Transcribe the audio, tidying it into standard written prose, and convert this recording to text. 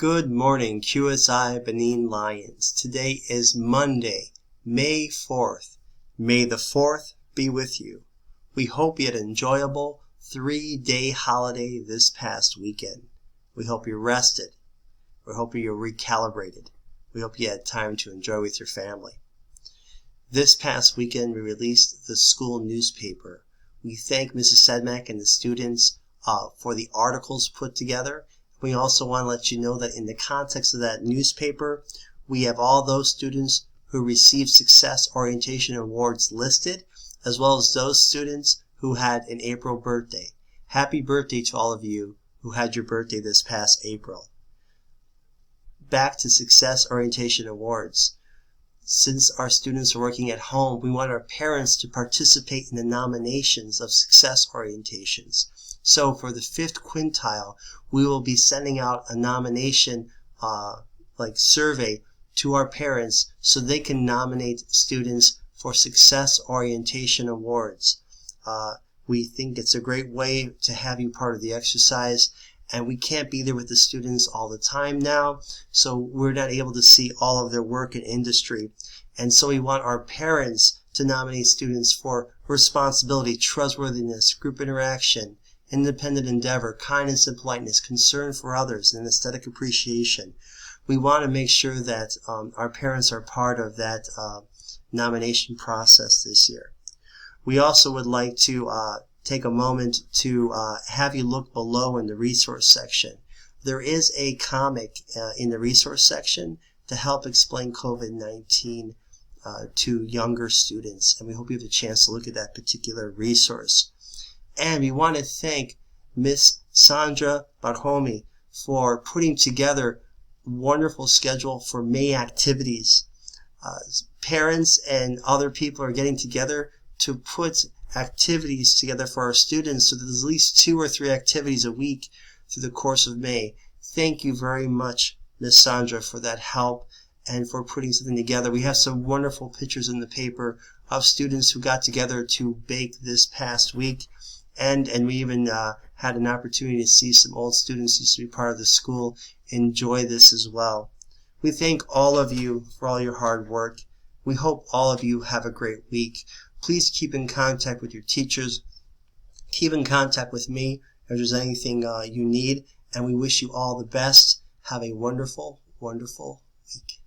Good morning, QSI Benin Lions. Today is Monday, May 4th. May the 4th be with you. We hope you had an enjoyable 3-day holiday this past weekend. We hope you rested. We hope you're recalibrated. We hope you had time to enjoy with your family. This past weekend, we released the school newspaper. We thank Mrs. Sedmak and the students for the articles put together. We also want to let you know that in the context of that newspaper, we have all those students who received Success Orientation Awards listed, as well as those students who had an April birthday. Happy birthday to all of you who had your birthday this past April. Back to Success Orientation Awards. Since our students are working at home, we want our parents to participate in the nominations of Success Orientations. So for the 5th quintile, we will be sending out a nomination survey to our parents so they can nominate students for Success Orientation Awards. We think it's a great way to have you part of the exercise, and we can't be there with the students all the time now, so we're not able to see all of their work in industry. And so we want our parents to nominate students for responsibility, trustworthiness, group interaction, independent endeavor, kindness and politeness, concern for others, and aesthetic appreciation. We want to make sure that our parents are part of that nomination process this year. We also would like to take a moment to have you look below in the resource section. There is a comic in the resource section to help explain COVID-19 to younger students, and we hope you have a chance to look at that particular resource. And we want to thank Miss Sandra Barhomi for putting together a wonderful schedule for May activities. Parents and other people are getting together to put activities together for our students, so that there's at least 2 or 3 activities a week through the course of May. Thank you very much, Miss Sandra, for that help and for putting something together. We have some wonderful pictures in the paper of students who got together to bake this past week. And we even had an opportunity to see some old students who used to be part of the school enjoy this as well. We thank all of you for all your hard work. We hope all of you have a great week. Please keep in contact with your teachers. Keep in contact with me if there's anything you need. And we wish you all the best. Have a wonderful, wonderful week.